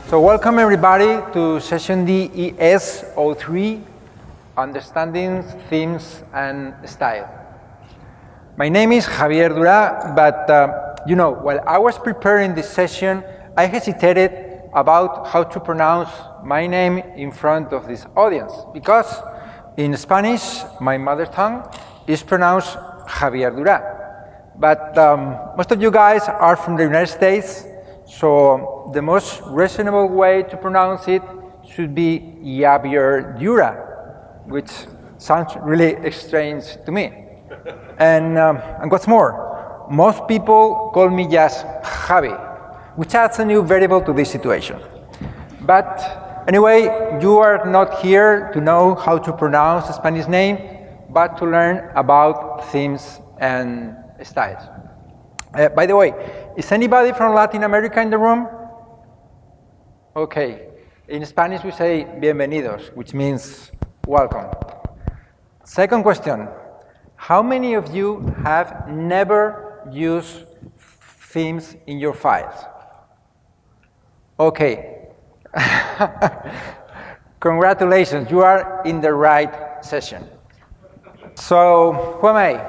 So welcome everybody to session DES03, Understanding Themes and Style. My name is Javier Dura, but while I was preparing this session, I hesitated about how to pronounce my name in front of this audience, because in Spanish, my mother tongue is pronounced Javier Dura. But most of you guys are from the United States, so the most reasonable way to pronounce it should be Javier Dura, which sounds really strange to me. And what's more, most people call me just Javi, which adds a new variable to this situation. But anyway, you are not here to know how to pronounce a Spanish name, but to learn about themes and styles. By the way, is anybody from Latin America in the room? Okay. In Spanish we say bienvenidos, which means welcome. Second question, how many of you have never used themes in your files? Okay. Congratulations, you are in the right session. So, who am I?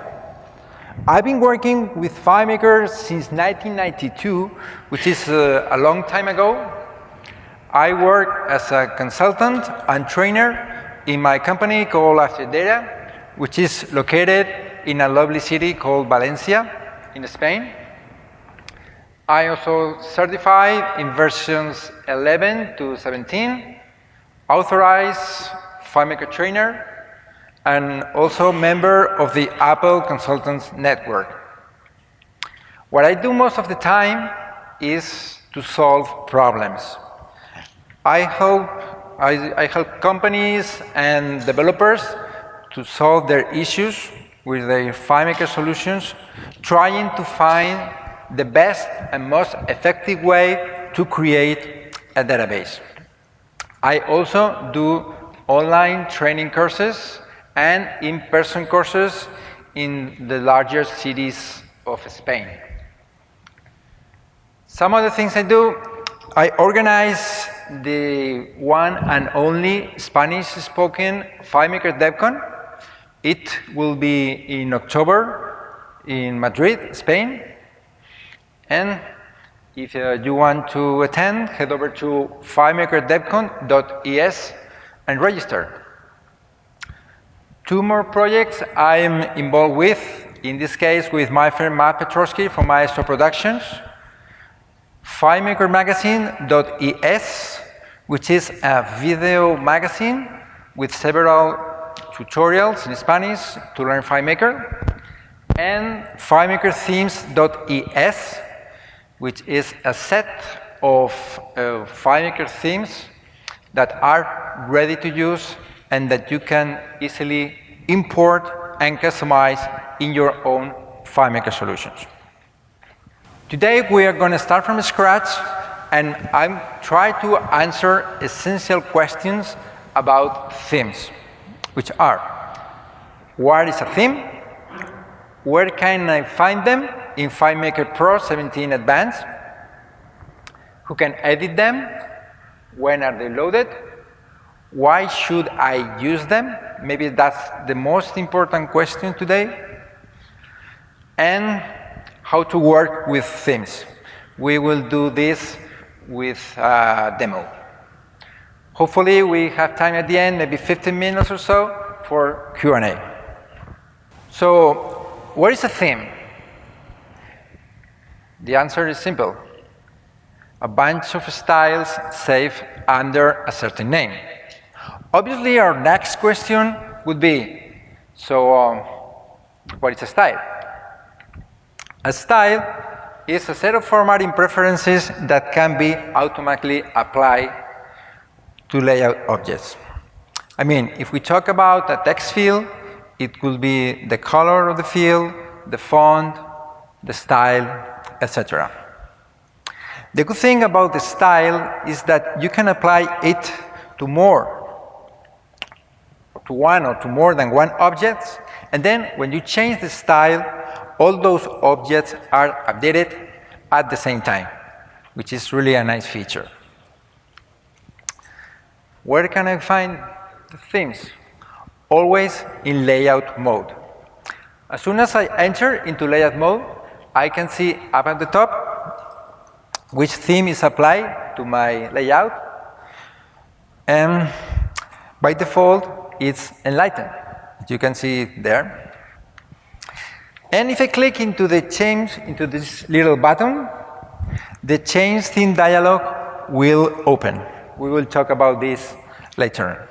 I've been working with FileMaker since 1992, which is a long time ago. I work as a consultant and trainer in my company called After Data, which is located in a lovely city called Valencia in Spain. I also certified in versions 11 to 17, authorized FileMaker trainer, and also member of the Apple Consultants Network. What I do most of the time is to solve problems. I help companies and developers to solve their issues with their FileMaker solutions, trying to find the best and most effective way to create a database. I also do online training courses and in-person courses in the larger cities of Spain. Some of the things I do, I organize the one and only Spanish-spoken FileMaker DevCon. It will be in October in Madrid, Spain. And if you want to attend, head over to filemakerdevcon.es and register. Two more projects I'm involved with, in this case with my friend Matt Petrosky from Maestro Productions. FileMakerMagazine.es, which is a video magazine with several tutorials in Spanish to learn FileMaker. And FileMakerThemes.es, which is a set of FileMaker themes that are ready to use and that you can easily import and customize in your own FileMaker solutions. Today we are going to start from scratch, and I'm trying to answer essential questions about themes, which are: what is a theme? Where can I find them in FileMaker Pro 17 Advanced? Who can edit them? When are they loaded? Why should I use them? Maybe that's the most important question today. And how to work with themes. We will do this with a demo. Hopefully we have time at the end, maybe 15 minutes or so for Q&A. So, what is a theme? The answer is simple. A bunch of styles saved under a certain name. Obviously, our next question would be, so what is a style? A style is a set of formatting preferences that can be automatically applied to layout objects. I mean, if we talk about a text field, it could be the color of the field, the font, the style, etc. The good thing about the style is that you can apply it to one or to more than one object, and then when you change the style, all those objects are updated at the same time, which is really a nice feature. Where can I find the themes? Always in layout mode. As soon as I enter into layout mode, I can see up at the top which theme is applied to my layout. And by default, it's Enlighten. You can see it there. And if I click into the change, into this little button, the change theme dialog will open. We will talk about this later.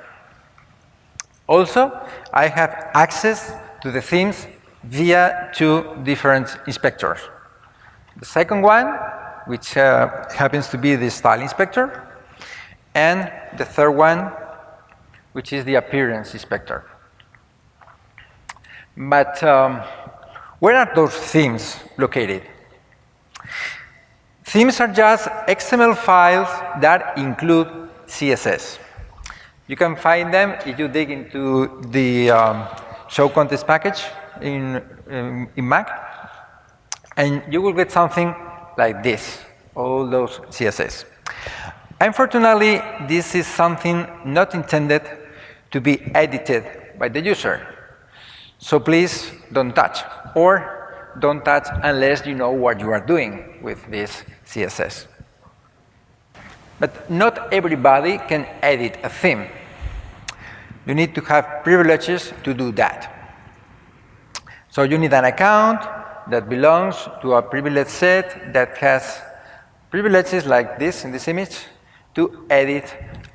Also, I have access to the themes via two different inspectors. The second one, which happens to be the style inspector, and the third one, which is the appearance inspector. But where are those themes located? Themes are just XML files that include CSS. You can find them if you dig into the show context package in Mac, and you will get something like this, all those CSS. Unfortunately, this is something not intended to be edited by the user. So please don't touch, or don't touch unless you know what you are doing with this CSS. But not everybody can edit a theme. You need to have privileges to do that. So you need an account that belongs to a privilege set that has privileges like this in this image to edit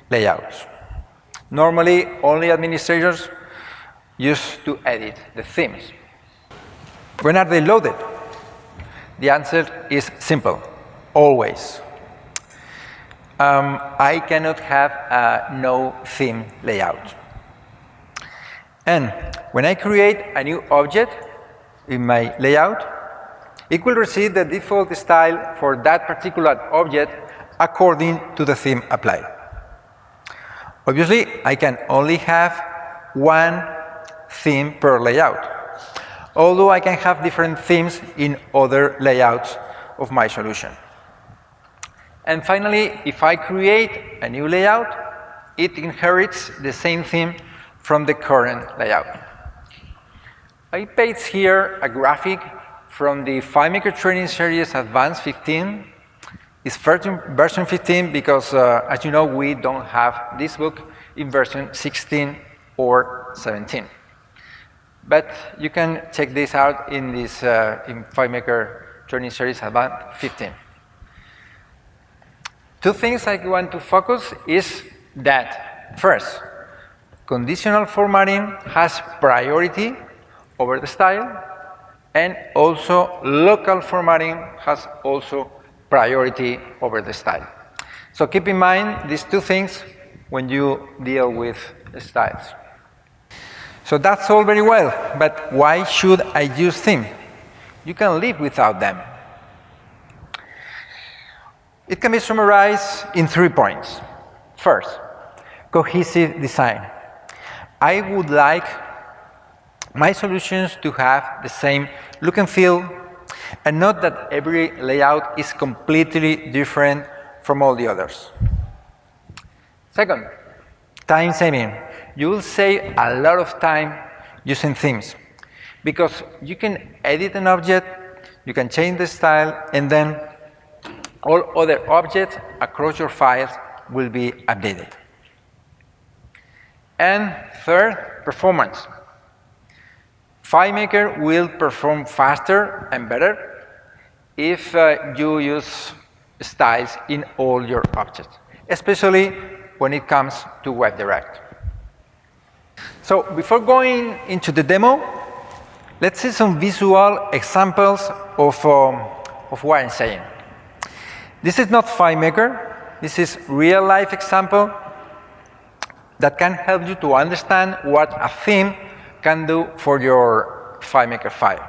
layouts. Normally, only administrators use to edit the themes. When are they loaded? The answer is simple, always. I cannot have a no theme layout. And when I create a new object in my layout, it will receive the default style for that particular object according to the theme applied. Obviously, I can only have one theme per layout, although I can have different themes in other layouts of my solution. And finally, if I create a new layout, it inherits the same theme from the current layout. I paste here a graphic from the FileMaker training series Advanced 15. It's version 15 because, as you know, we don't have this book in version 16 or 17. But you can check this out in this in FileMaker training series Advanced 15. Two things I want to focus is that, first, conditional formatting has priority over the style, and also local formatting has also priority over the style. So keep in mind these two things when you deal with styles. So that's all very well, but why should I use theme? You can live without them. It can be summarized in 3 points. First, cohesive design. I would like my solutions to have the same look and feel, and not that every layout is completely different from all the others. Second, time saving. You will save a lot of time using themes, because you can edit an object, you can change the style, and then all other objects across your files will be updated. And third, performance. FileMaker will perform faster and better if you use styles in all your objects, especially when it comes to WebDirect. So before going into the demo, let's see some visual examples of what I'm saying. This is not FileMaker. This is real-life example that can help you to understand what a theme can do for your FileMaker file.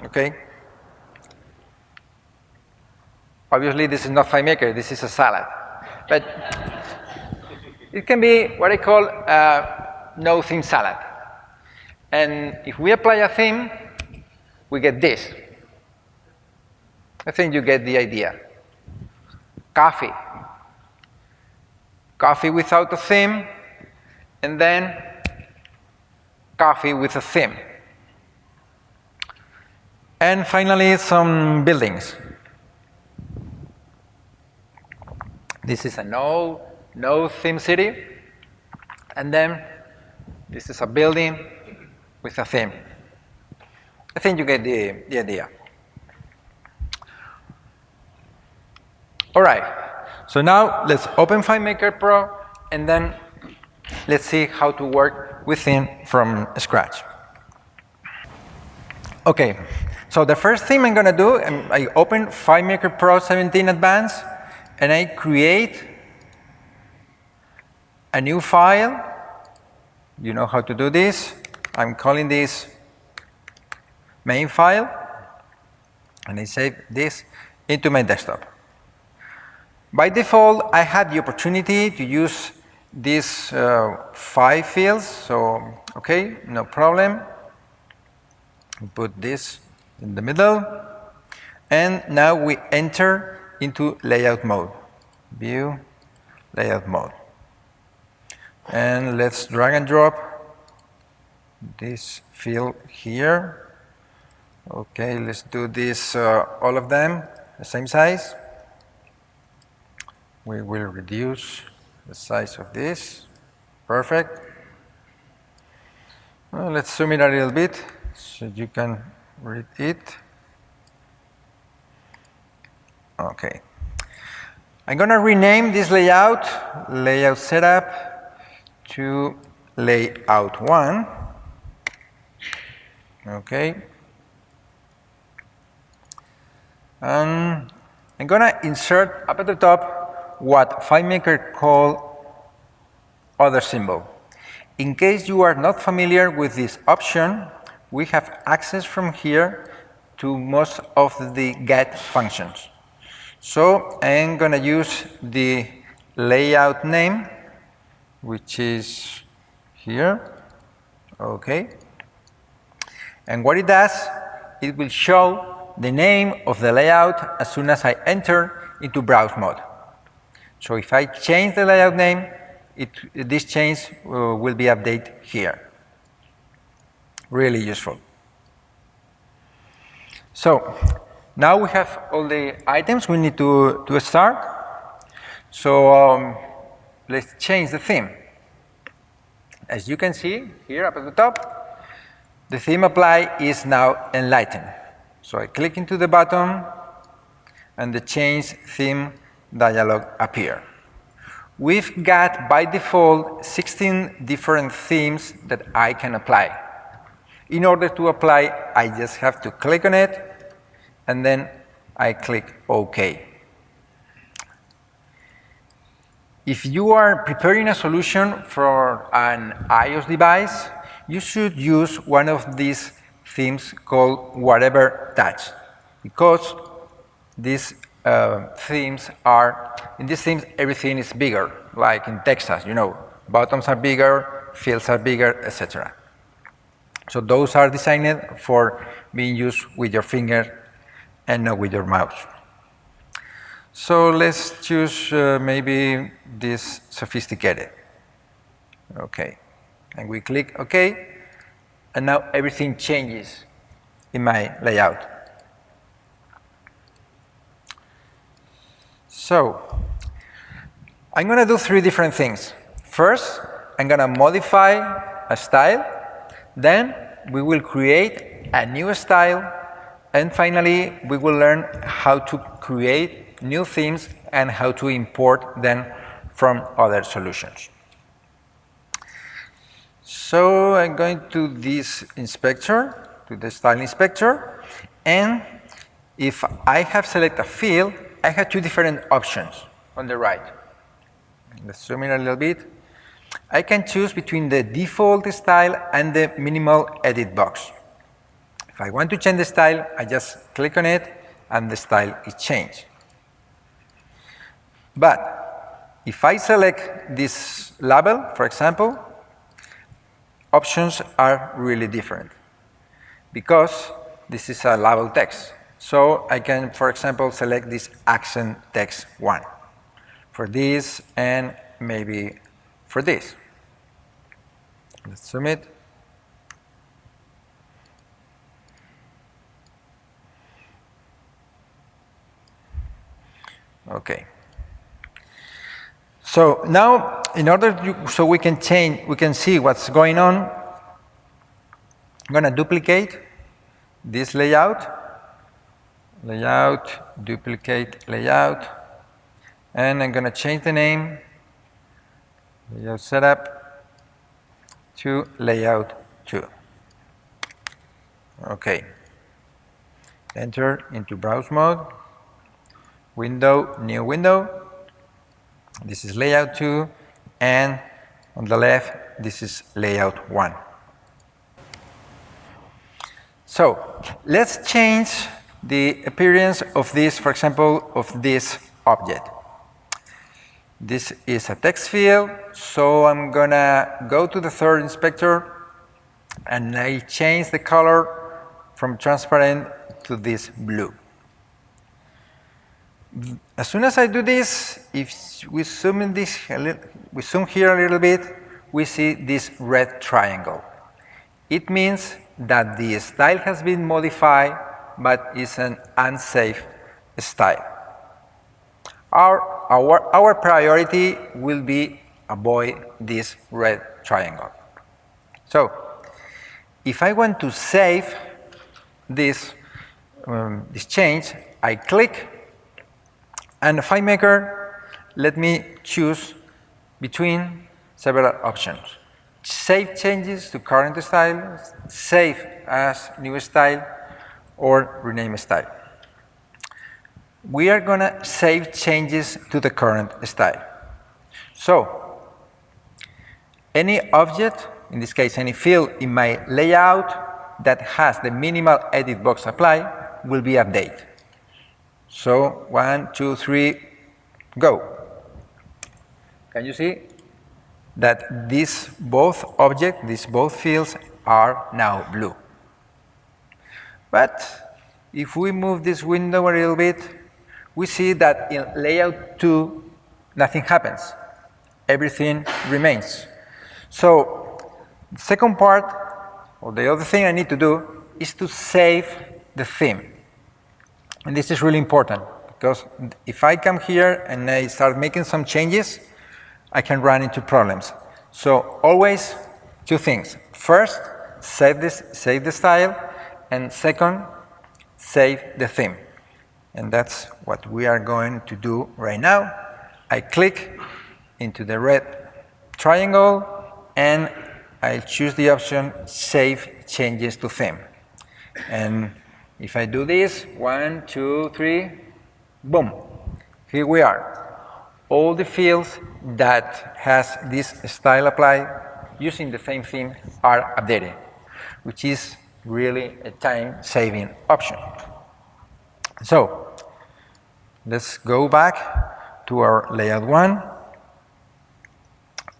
Okay? Obviously, this is not FileMaker. This is a salad. But it can be what I call a no-theme salad. And if we apply a theme, we get this. I think you get the idea. Coffee. coffee without a theme, and then coffee with a theme. And finally, some buildings. This is a no theme city, and then this is a building with a theme. I think you get the idea. All right, so now let's open FileMaker Pro, and then let's see how to work with theme from scratch. Okay, so the first thing I'm gonna do, I open FileMaker Pro 17 Advanced, and I create a new file. You know how to do this. I'm calling this main file, and I save this into my desktop. By default, I had the opportunity to use these 5 fields, so okay, no problem. Put this in the middle, and now we enter into layout mode, view, layout mode. And let's drag and drop this field here. Okay, let's do this, all of them, the same size. We will reduce the size of this. Perfect. Well, let's zoom in a little bit so you can read it. Okay. I'm going to rename this layout setup, to layout 1. Okay. And I'm going to insert up at the top what FileMaker call other symbol. In case you are not familiar with this option, we have access from here to most of the get functions. So I'm going to use the layout name, which is here. Okay. And what it does, it will show the name of the layout as soon as I enter into browse mode. So if I change the layout name, this change will be updated here. Really useful. So now we have all the items we need to start. So let's change the theme. As you can see here up at the top, the theme apply is now enlightened. So I click into the button, and the change theme dialog appear. We've got by default 16 different themes that I can apply. In order to apply, I just have to click on it, and then I click OK. If you are preparing a solution for an iOS device, you should use one of these themes called Whatever Touch, because these themes are, in these themes, everything is bigger, like in Texas, you know, buttons are bigger, fields are bigger, etc. So those are designed for being used with your finger and not with your mouse. So let's choose maybe this sophisticated. Okay, and we click OK, and now everything changes in my layout. So I'm going to do 3 different things. First, I'm going to modify a style. Then we will create a new style. And finally, we will learn how to create new themes and how to import them from other solutions. So I'm going to this inspector, to the style inspector. And if I have selected a field, I have 2 different options on the right. Let's zoom in a little bit. I can choose between the default style and the minimal edit box. If I want to change the style, I just click on it and the style is changed. But if I select this label, for example, options are really different because this is a label text. So I can, for example, select this accent text 1 for this, and maybe for this. Let's zoom it. Okay. So now, in order so we can see what's going on, I'm going to duplicate this layout, duplicate layout, and I'm going to change the name, layout setup, to layout 2. Okay. Enter into browse mode, window, new window. This is layout 2, and on the left, this is layout 1. So let's change the appearance of this, for example, of this object. This is a text field, so I'm gonna go to the third inspector and I change the color from transparent to this blue. As soon as I do this, if we zoom in this, we zoom here a little bit, we see this red triangle. It means that the style has been modified, but is an unsafe style. Our priority will be avoid this red triangle. So, if I want to save this change, I click, and FileMaker let me choose between several options. Save changes to current style, save as new style, or rename style. We are going to save changes to the current style. So, any object, in this case any field in my layout that has the minimal edit box applied will be updated. So 1, 2, 3, go. Can you see that these both fields are now blue? But if we move this window a little bit, we see that in layout 2, nothing happens. Everything remains. So the second part, or the other thing I need to do, is to save the theme. And this is really important, because if I come here and I start making some changes, I can run into problems. So always two things. First, save the style, and second, save the theme. And that's what we are going to do right now. I click into the red triangle, and I choose the option Save Changes to Theme. And if I do this, 1, 2, 3, boom, here we are. All the fields that has this style applied using the same theme are updated, which is really a time-saving option. So let's go back to our layout 1.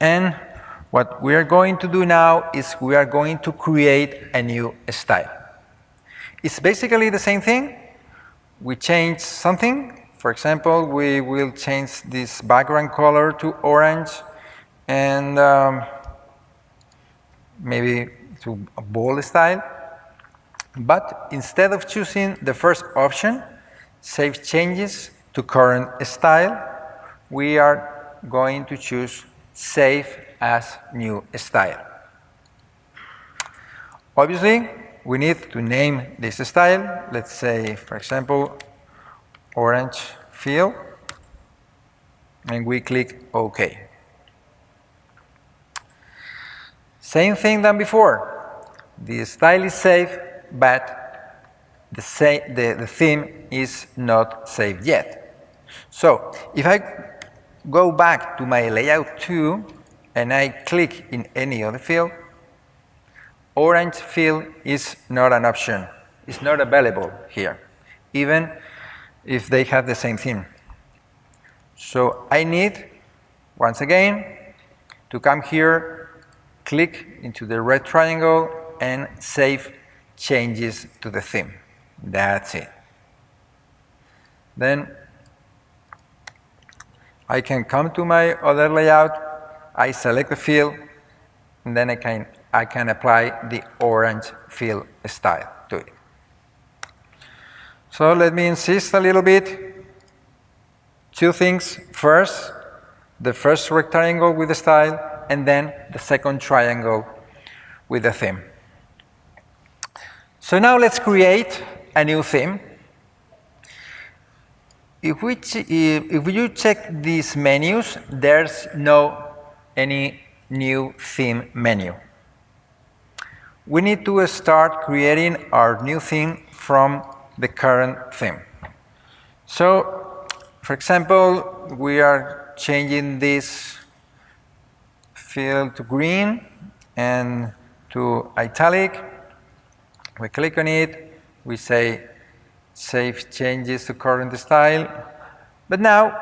And what we are going to do now is we are going to create a new style. It's basically the same thing. We change something. For example, we will change this background color to orange and maybe to a bold style. But instead of choosing the first option, Save Changes to Current Style, we are going to choose Save as New Style. Obviously, we need to name this style. Let's say, for example, orange field, and we click OK. Same thing than before. The style is saved, but the theme is not saved yet. So if I go back to my layout 2 and I click in any other field, orange field is not an option. It's not available here, even if they have the same theme. So I need, once again, to come here, click into the red triangle, and save changes to the theme. That's it. Then I can come to my other layout, I select the field, and then I can apply the orange field style to it. So let me insist a little bit. Two things. First, the first rectangle with the style, and then the second triangle with the theme. So now let's create a new theme. If you check these menus, there's no any new theme menu. We need to start creating our new theme from the current theme. So, for example, we are changing this field to green and to italic. We click on it, we say save changes to current style, but now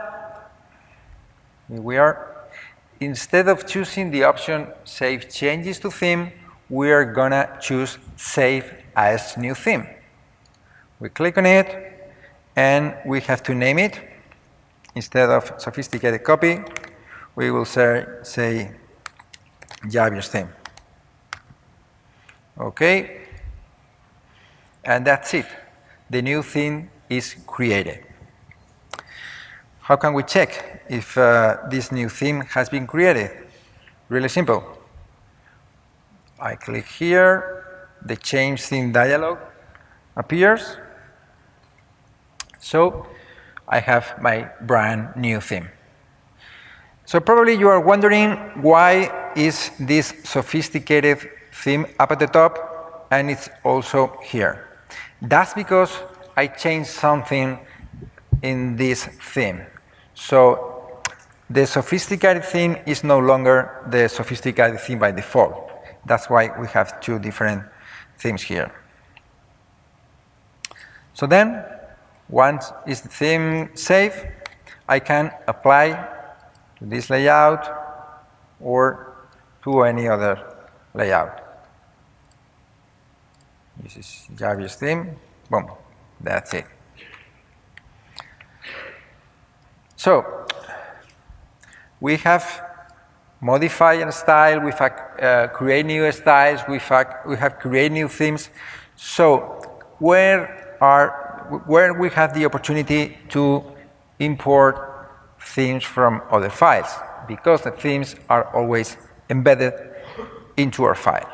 instead of choosing the option save changes to theme, we are gonna choose save as new theme. We click on it and we have to name it. Instead of sophisticated copy, we will say Javi's theme. Okay, and that's it. The new theme is created. How can we check if this new theme has been created? Really simple. I click here, the change theme dialog appears. So I have my brand new theme. So probably you are wondering why is this sophisticated theme up at the top and it's also here. That's because I changed something in this theme. So the sophisticated theme is no longer the sophisticated theme by default. That's why we have two different themes here. So then, once is the theme saved, I can apply to this layout or to any other layout. This is Javi's theme. Boom, that's it. So we have modified a style, we have created new styles, we have created new themes. So where we have the opportunity to import themes from other files, because the themes are always embedded into our file.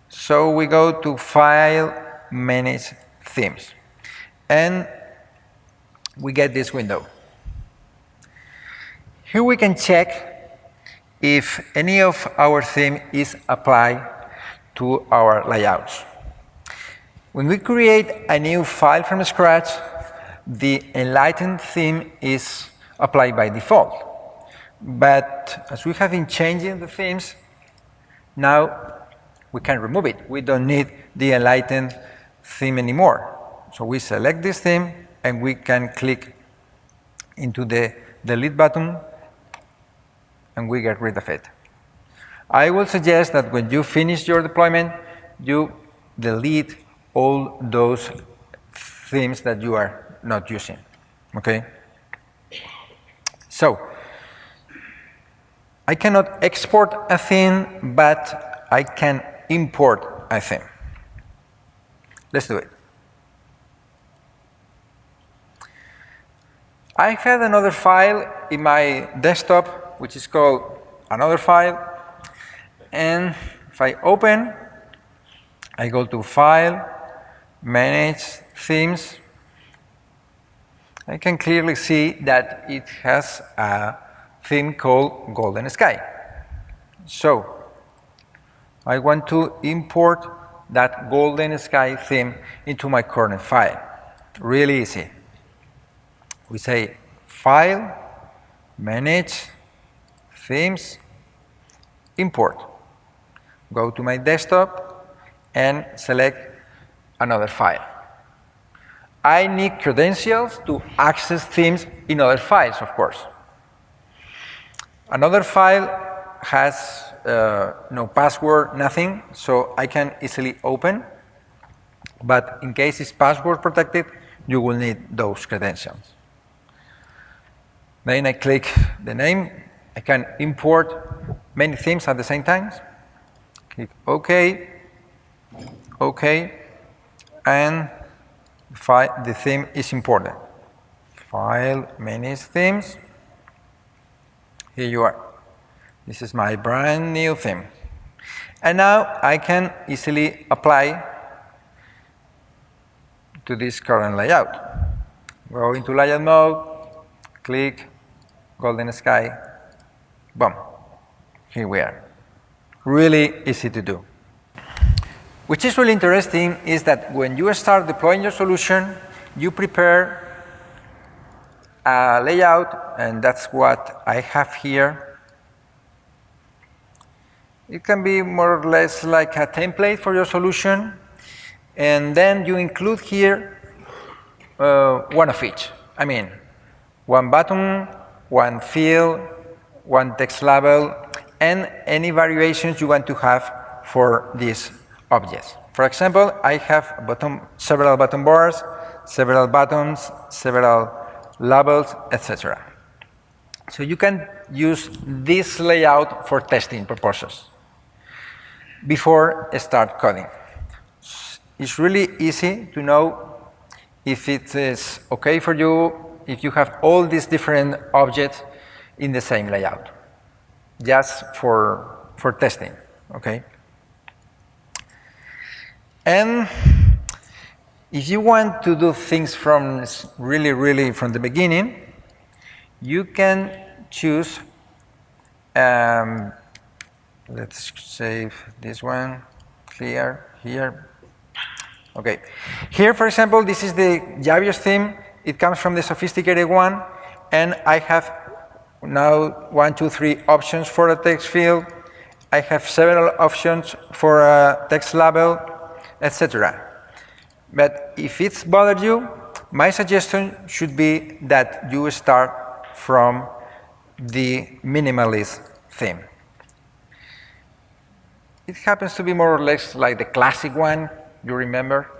So we go to File, Manage Themes, and we get this window. Here we can check if any of our theme is applied to our layouts. When we create a new file from scratch, the Enlightened theme is applied by default. But as we have been changing the themes, now we can remove it. We don't need the Enlightened theme anymore. So we select this theme and we can click into the delete button and we get rid of it. I will suggest that when you finish your deployment, you delete all those themes that you are not using, okay? So, I cannot export a theme, but I can import a theme. Let's do it. I have another file in my desktop, which is called another file. And if I open, I go to File, Manage Themes. I can clearly see that it has a theme called Golden Sky. So I want to import that Golden Sky theme into my current file. Really easy. We say File, Manage, Themes, Import. Go to my desktop and select another file. I need credentials to access themes in other files, of course. Another file has no password, nothing, so I can easily open. But in case it's password protected, you will need those credentials. Then I click the name. I can import many themes at the same time. Click OK, OK, and the theme is imported. File, manage themes. Here you are. This is my brand new theme. And now I can easily apply to this current layout. Go into layout mode, click golden sky, boom. Here we are. Really easy to do. Which is really interesting is that when you start deploying your solution, you prepare a layout, and that's what I have here. It can be more or less like a template for your solution, and then you include here one of each. I mean, one button, one field, one text label, and any variations you want to have for these objects. For example, I have several button bars, several buttons, several labels, etc. So you can use this layout for testing purposes before start coding. It's really easy to know if it is okay for you if you have all these different objects in the same layout, just for testing, okay? And if you want to do things from really from the beginning, you can choose let's save this one, clear, here. Okay, here for example, this is the Javier's theme. It comes from the sophisticated one, and I have now 1, 2, 3 options for a text field. I have several options for a text label, etc. But if it's bothered you, my suggestion should be that you start from the minimalist theme. It happens to be more or less like the classic one, you remember.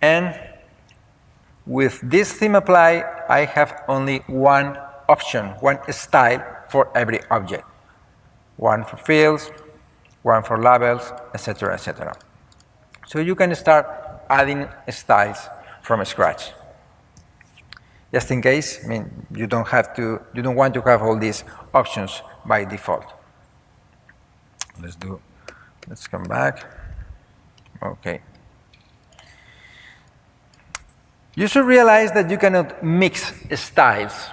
And with this theme apply, I have only one option, one style for every object. One for fields, one for labels, etc., etc. So you can start adding styles from scratch. Just in case, I mean, you don't want to have all these options by default. Let's come back. Okay. You should realize that you cannot mix styles.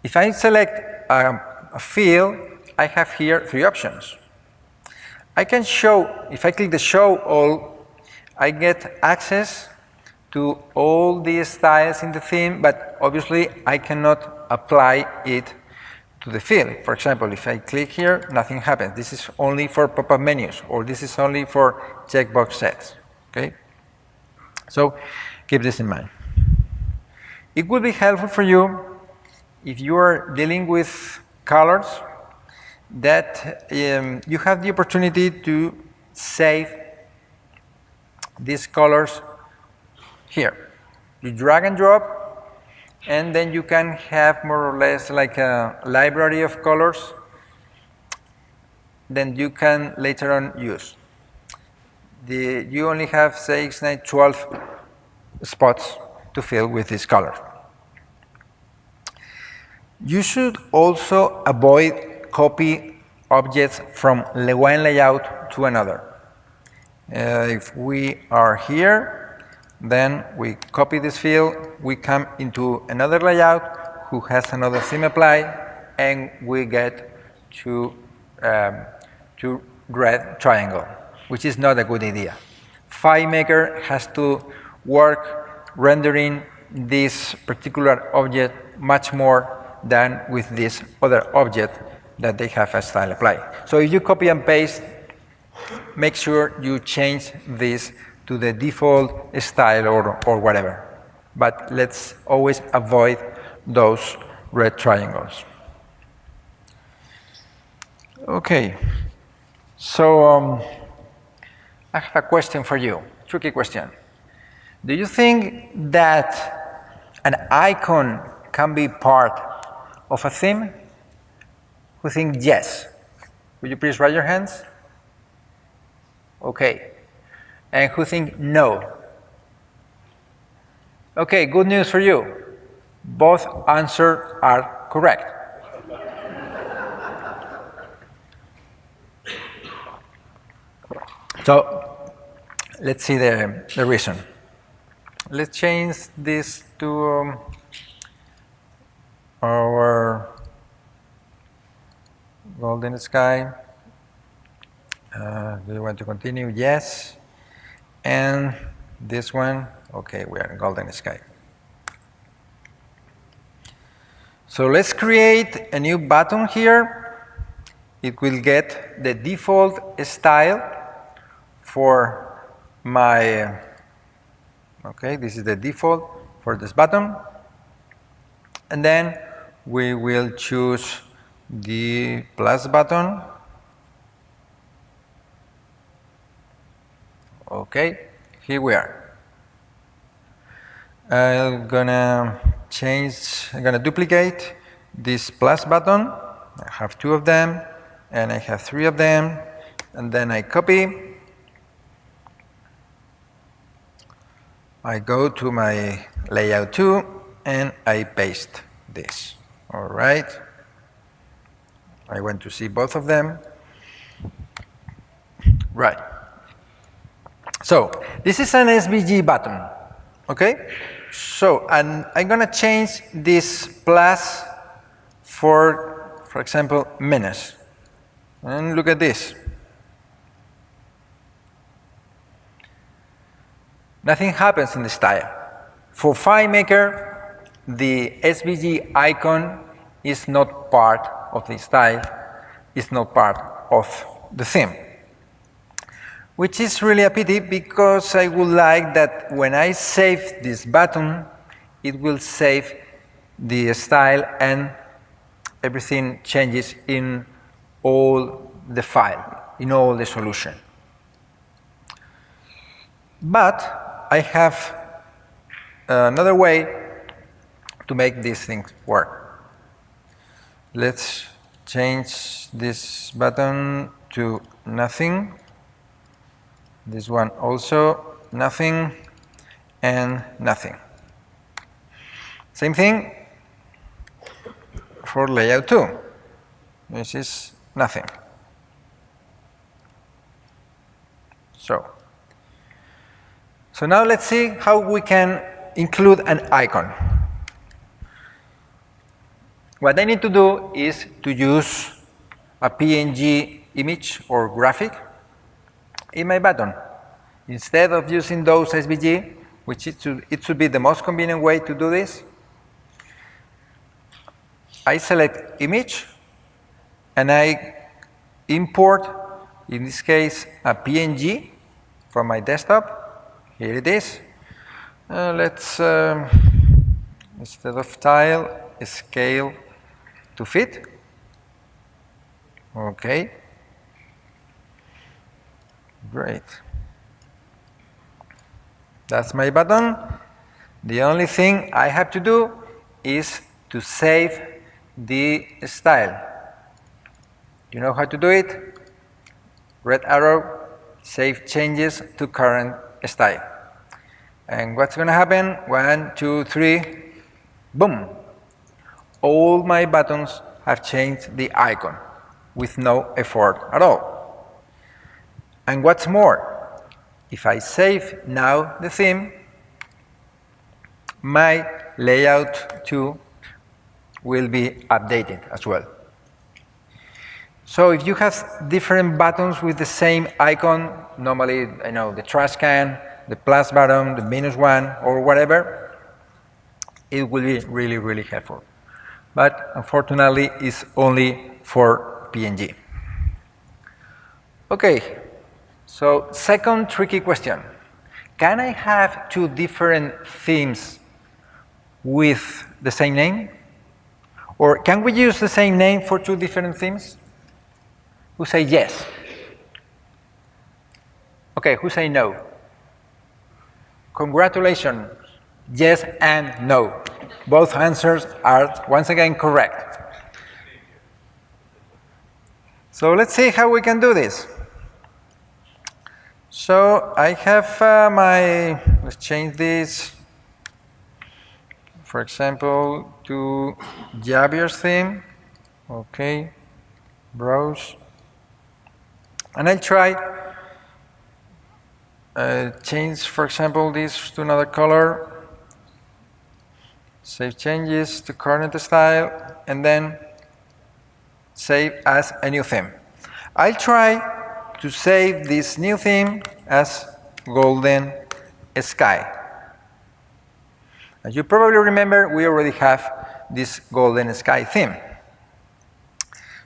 If I select a field, I have here 3 options. I can show, if I click the show all, I get access to all these styles in the theme, but obviously I cannot apply it to the field. For example, if I click here, nothing happens. This is only for pop-up menus, or this is only for checkbox sets. Okay? So keep this in mind. It would be helpful for you if you are dealing with colors that you have the opportunity to save these colors here. You drag and drop, and then you can have more or less like a library of colors that you can later on use. You only have 6, 9, 12 spots to fill with this color. You should also avoid copy objects from one layout to another. If we are here, then we copy this field, we come into another layout who has another theme applied, and we get to red triangle, which is not a good idea. FileMaker has to work rendering this particular object much more than with this other object that they have a style applied. So if you copy and paste, make sure you change this to the default style or whatever. But let's always avoid those red triangles. Okay, so I have a question for you, tricky question. Do you think that an icon can be part of a theme? Who think yes? Would you please raise your hands? Okay. And who think no? Okay, good news for you. Both answers are correct. So let's see the reason. Let's change this to our golden sky. Do you want to continue? Yes. And this one, okay, we are in golden sky. So let's create a new button here. It will get the default style for my, okay, this is the default for this button. And then we will choose the plus button. Okay, here we are. I'm gonna duplicate this plus button. I have 2 of them, and I have 3 of them, and then I copy. I go to my layout 2, and I paste this. All right. I want to see both of them. Right. So this is an SVG button, okay? So, and I'm gonna change this plus for example, minus. And look at this. Nothing happens in the style. For FileMaker, the SVG icon is not part of the style, is not part of the theme. Which is really a pity, because I would like that when I save this button, it will save the style and everything changes in all the file, in all the solution. But I have another way to make these things work. Let's change this button to nothing. This one also nothing and nothing. Same thing for layout 2. This is nothing. So now let's see how we can include an icon. What I need to do is to use a PNG image or graphic in my button. Instead of using those SVG, which it should be the most convenient way to do this, I select image and I import, in this case, a PNG from my desktop. Here it is. Let's, instead of tile, scale to fit. Okay. Great. That's my button. The only thing I have to do is to save the style. You know how to do it? Red arrow, save changes to current style. And what's going to happen? 1, 2, 3, boom. All my buttons have changed the icon with no effort at all. And what's more, if I save now the theme, my layout 2 will be updated as well. So if you have different buttons with the same icon, normally, I know, the trash can, the plus button, the minus one, or whatever, it will be really, really helpful. But unfortunately, it's only for PNG. Okay. So, second tricky question. Can I have 2 different themes with the same name? Or can we use the same name for 2 different themes? Who say yes? Okay, who say no? Congratulations. Yes and no. Both answers are once again correct. So let's see how we can do this. So I have let's change this, for example, to Javier's theme. Okay, browse. And I'll try change, for example, this to another color. Save changes to current style, and then save as a new theme. I'll try to save this new theme as golden sky. As you probably remember, we already have this golden sky theme.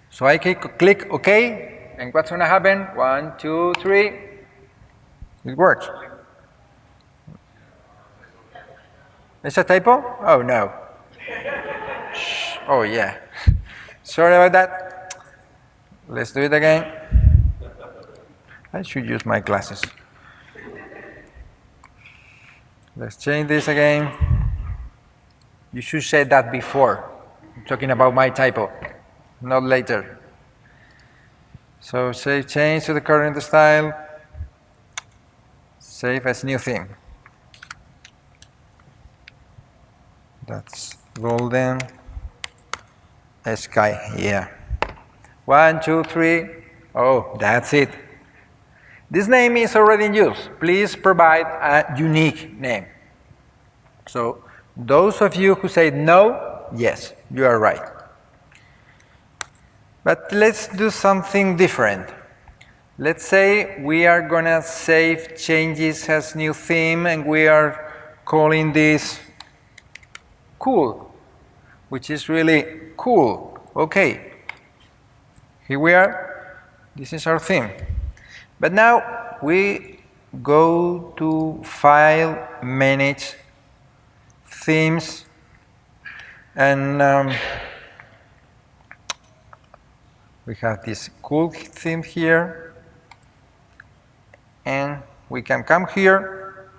So I click OK, and what's going to happen? 1, 2, 3. It works. Is a typo? Oh no. Oh yeah. Sorry about that. Let's do it again. I should use my glasses. Let's change this again. You should say that before. I'm talking about my typo, not later. So save change to the current style. Save as new theme. That's golden sky. Yeah. 1, 2, 3. Oh, that's it. This name is already in use. Please provide a unique name. So those of you who say no, yes, you are right. But let's do something different. Let's say we are going to save changes as new theme, and we are calling this cool, which is really cool. Okay. Here we are. This is our theme. But now we go to File, Manage, Themes, and we have this cool theme here. And we can come here.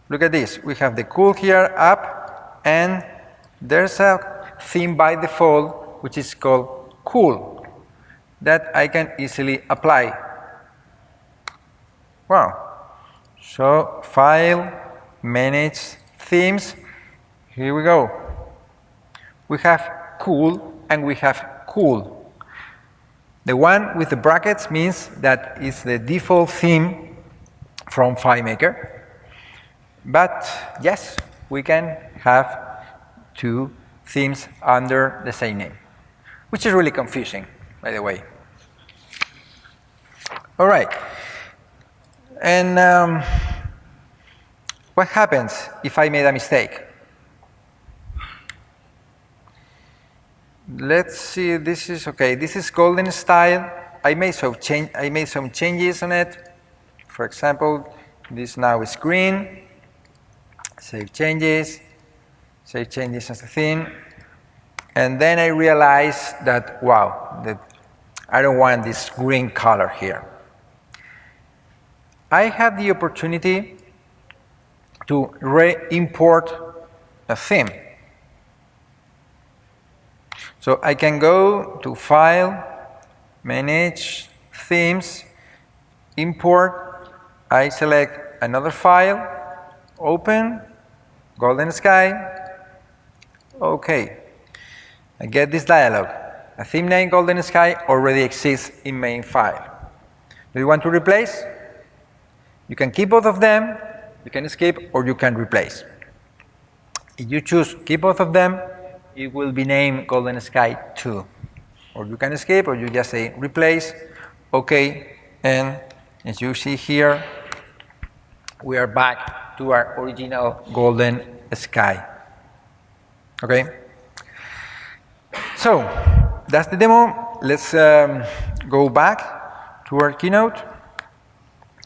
Look at this. We have the cool here up, and there's a theme by default which is called cool that I can easily apply. Wow. So File, Manage, Themes. Here we go. We have cool and we have cool. The one with the brackets means that it's the default theme from FileMaker. But yes, we can have two themes under the same name, which is really confusing, by the way. All right. And what happens if I made a mistake? Let's see, this is okay. This is golden style. I made some changes on it. For example, this now is green. Save changes as a theme. And then I realized that, wow, I don't want this green color here. I have the opportunity to re-import a theme. So I can go to File, Manage, Themes, Import. I select another file, Open, Golden Sky. Okay. I get this dialog. A theme name Golden Sky already exists in main file. Do you want to replace? You can keep both of them, you can skip, or you can replace. If you choose keep both of them, it will be named Golden Sky 2. Or you can skip, or you just say replace, OK, and as you see here, we are back to our original Golden Sky. Okay? So, that's the demo. Let's go back to our keynote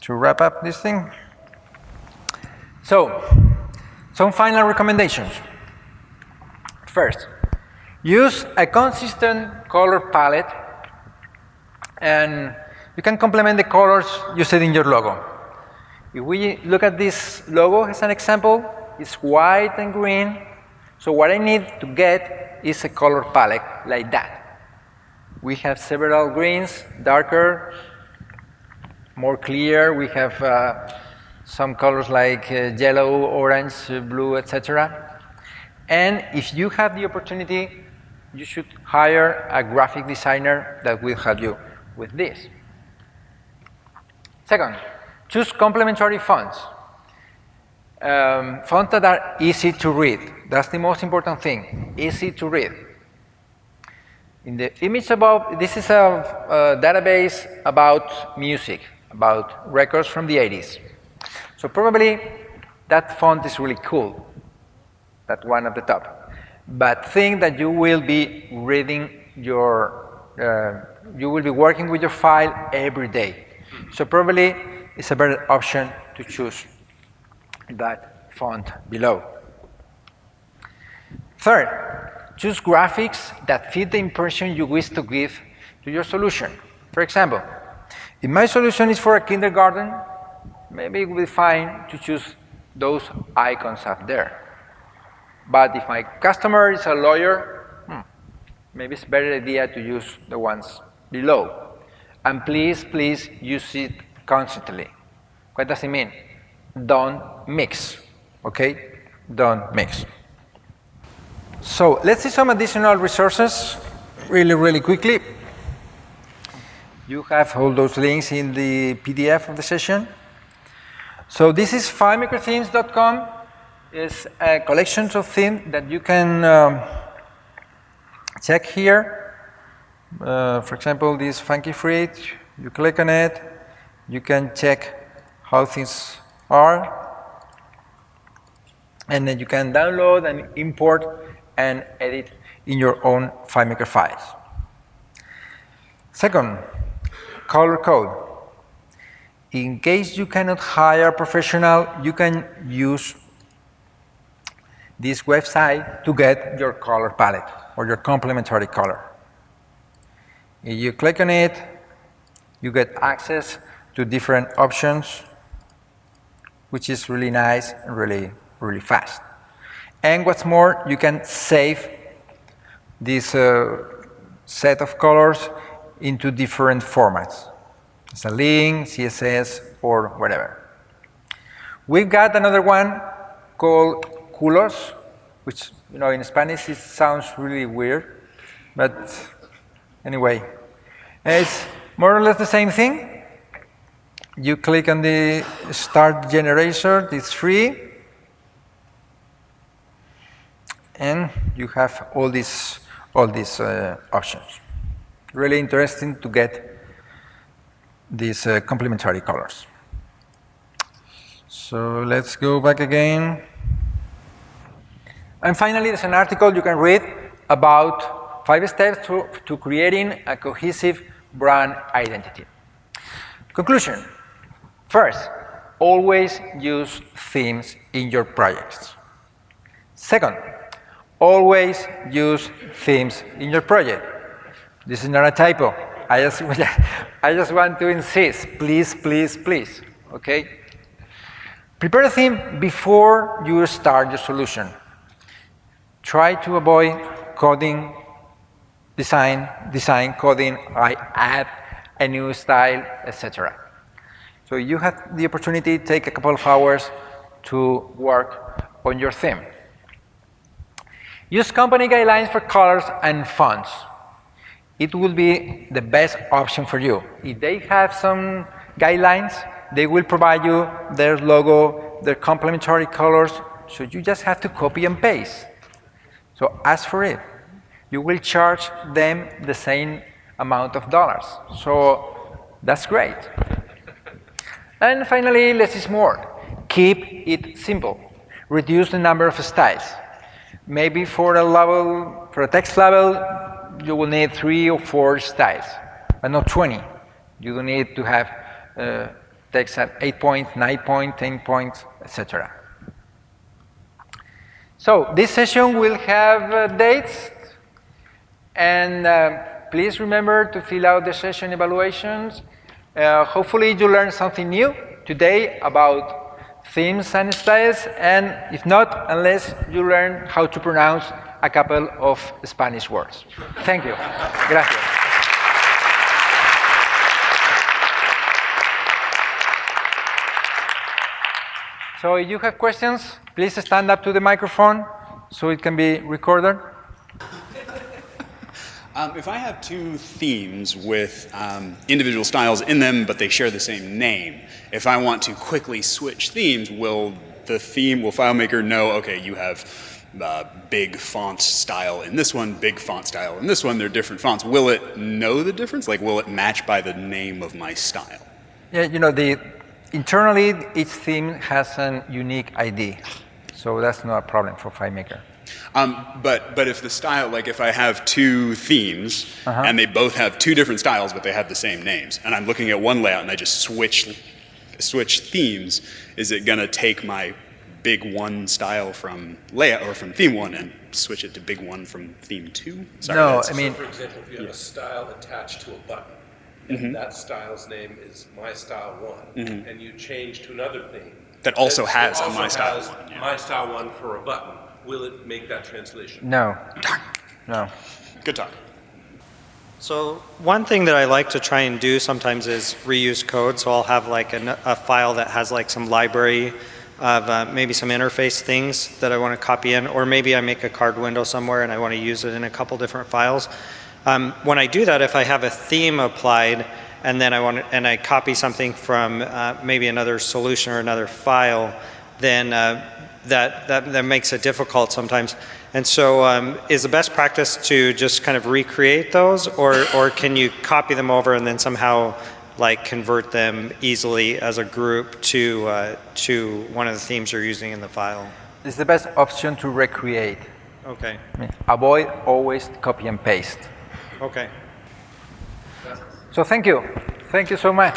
to wrap up this thing. So, some final recommendations. First, use a consistent color palette, and you can complement the colors you set in your logo. If we look at this logo as an example, it's white and green, So what I need to get is a color palette like that. We have several greens, darker, more clear. We have some colors like yellow, orange, blue, etc. And if you have the opportunity, you should hire a graphic designer that will help you with this. Second, choose complementary fonts. Fonts that are easy to read. That's the most important thing, easy to read. In the image above, this is a database about music, about records from the 80s. So probably that font is really cool, that one at the top. But think that you will be reading your, you will be working with your file every day. So probably it's a better option to choose that font below. Third, choose graphics that fit the impression you wish to give to your solution. For example, if my solution is for a kindergarten, maybe it will be fine to choose those icons up there. But if my customer is a lawyer, maybe it's a better idea to use the ones below. And please, please use it constantly. What does it mean? Don't mix, okay? Don't mix. So let's see some additional resources really quickly. You have all those links in the PDF of the session. So this is FileMakerThemes.com. It's a collection of themes that you can check here. For example, this funky fruit, you click on it, you can check how things are, and then you can download and import and edit in your own FileMaker files. Second, color code. In case you cannot hire a professional, you can use this website to get your color palette or your complementary color. If you click on it, you get access to different options, which is really nice and really fast. And what's more, you can save this set of colors into different formats. It's a link, CSS, or whatever. We've got another one called Culos, which, you know, in Spanish it sounds really weird, but anyway, it's more or less the same thing. You click on the Start Generator, it's free, and you have all these options. Really interesting to get these complementary colors. So let's go back again. And finally, there's an article you can read about 5 steps to creating a cohesive brand identity. Conclusion. First, always use themes in your projects. Second, always use themes in your project. This is not a typo. I just want to insist, please, please, please, okay? Prepare a theme before you start your solution. Try to avoid coding, design, coding, I add a new style, etc. So you have the opportunity to take a couple of hours to work on your theme. Use company guidelines for colors and fonts. It will be the best option for you. If they have some guidelines, they will provide you their logo, their complementary colors, so you just have to copy and paste. So ask for it. You will charge them the same amount of dollars. So that's great. And finally, less is more. Keep it simple. Reduce the number of styles. Maybe for a text level, you will need 3 or 4 styles, but not 20. You don't need to have text at 8 points, 9 points, 10 points, etc. So this session will have dates, and please remember to fill out the session evaluations. Hopefully you learned something new today about themes and styles, and if not, unless you learn how to pronounce a couple of Spanish words. Thank you. Gracias. So if you have questions, please stand up to the microphone so it can be recorded. If I have two themes with individual styles in them, but they share the same name, if I want to quickly switch themes, will FileMaker know, okay, you have big font style in this one, big font style in this one, they're different fonts. Will it know the difference? Like, will it match by the name of my style? Yeah, you know, internally, each theme has a unique ID. So that's not a problem for FileMaker. But if the style, like if I have two themes and they both have two different styles, but they have the same names, and I'm looking at one layout and I just switch themes, is it going to take my big one style from layout or from theme one and switch it to big one from theme two? Sorry, no, I mean, so for example, if you have a style attached to a button, and that style's name is My Style 1, and you change to another theme that also has a My Style 1. Yeah. My Style 1 for a button. Will it make that translation? no. No. Good talk. So one thing that I like to try and do sometimes is reuse code. So I'll have like a file that has like some library of maybe some interface things that I want to copy in, or maybe I make a card window somewhere and I want to use it in a couple different files. When I do that, if I have a theme applied and then I copy something from maybe another solution or another file, then that makes it difficult sometimes. And so is the best practice to just kind of recreate those, or can you copy them over and then somehow like convert them easily as a group to one of the themes you're using in the file? It's the best option to recreate. Okay. I mean, avoid always copy and paste. Okay. So thank you. Thank you so much.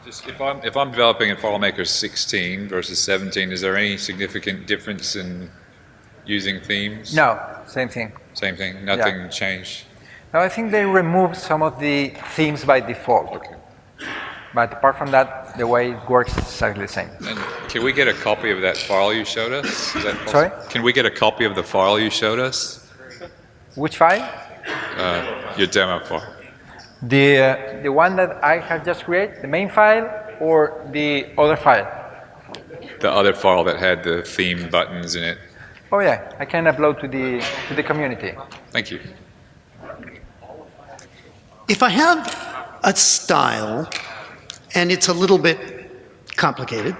Just if I'm developing in FileMaker 16 versus 17, is there any significant difference in using themes? No, same thing. Same thing. Nothing changed. Now I think they removed some of the themes by default. Okay. But apart from that, the way it works is exactly the same. And can we get a copy of that file you showed us? Is that possible? Sorry? Can we get a copy of the file you showed us? Which file? Your demo file. The one that I have just created, the main file, or the other file? The other file that had the theme buttons in it. Oh yeah, I can upload to the community. Thank you. If I have a style and it's a little bit complicated,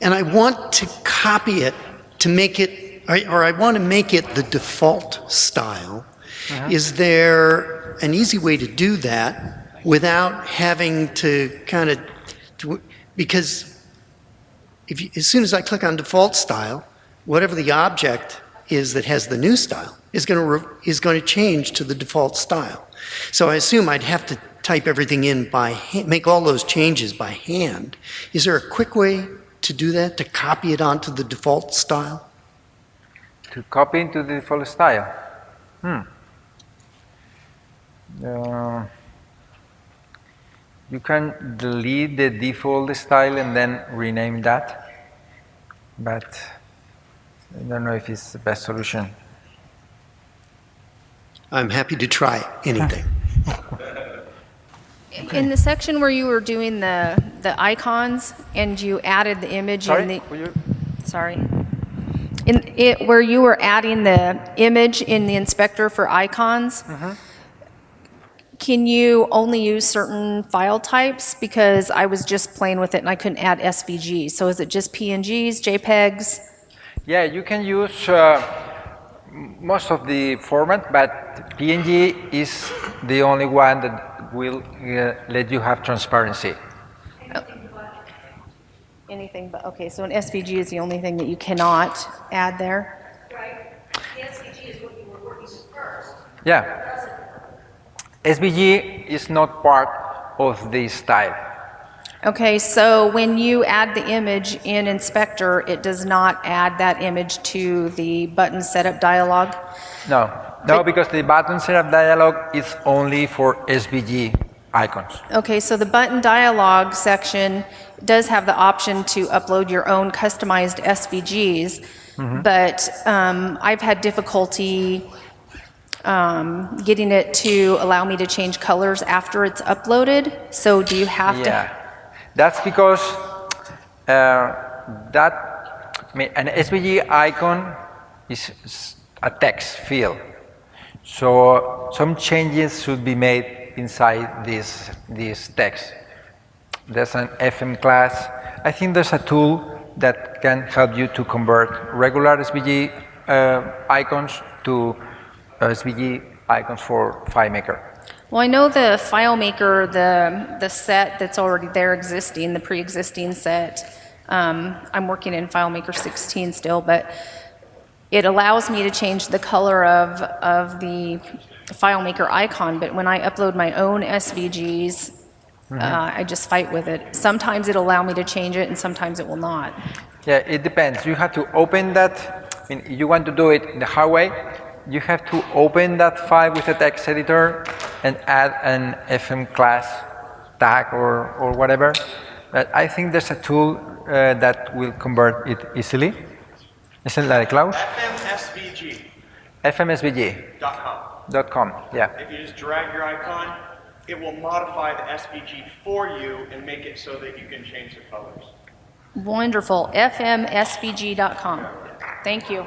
and I want to copy it to make it, or I want to make it the default style, is there an easy way to do that without having to kind of, because as soon as I click on default style, whatever the object is that has the new style is going to change to the default style. So I assume I'd have to type everything in by hand, make all those changes by hand. Is there a quick way to do that, to copy it onto the default style? To copy into the default style? You can delete the default style and then rename that, but I don't know if it's the best solution. I'm happy to try anything. In the section where you were doing the icons and you added the image in the where you were adding the image in the inspector for icons, can you only use certain file types? Because I was just playing with it and I couldn't add SVG. So is it just PNGs, JPEGs? Yeah, you can use most of the format, but PNG is the only one that will let you have transparency. Anything but, okay, so an SVG is the only thing that you cannot add there? Right. The SVG is what you were working with first. Yeah. SVG is not part of the style. Okay, so when you add the image in Inspector, it does not add that image to the button setup dialog? No. No, because the button setup dialog is only for SVG icons. Okay, so the button dialog section does have the option to upload your own customized SVGs, but I've had difficulty getting it to allow me to change colors after it's uploaded. So do you have Yeah, that's because an SVG icon is a text field. So some changes should be made inside this text. There's an FM class. I think there's a tool that can help you to convert regular SVG icons to SVG icons for FileMaker. Well, I know the FileMaker, the set that's already there existing, the pre-existing set, I'm working in FileMaker 16 still, but it allows me to change the color of the FileMaker icon, but when I upload my own SVGs, I just fight with it. Sometimes it'll allow me to change it, and sometimes it will not. Yeah, it depends. You have to open that. I mean, you want to do it the hard way, you have to open that file with a text editor and add an FM class tag or whatever. But I think there's a tool that will convert it easily. Isn't that Klaus? FMSVG. FMSVG.com. Yeah. If you just drag your icon, it will modify the SVG for you and make it so that you can change the colors. Wonderful. FMSVG.com. Thank you.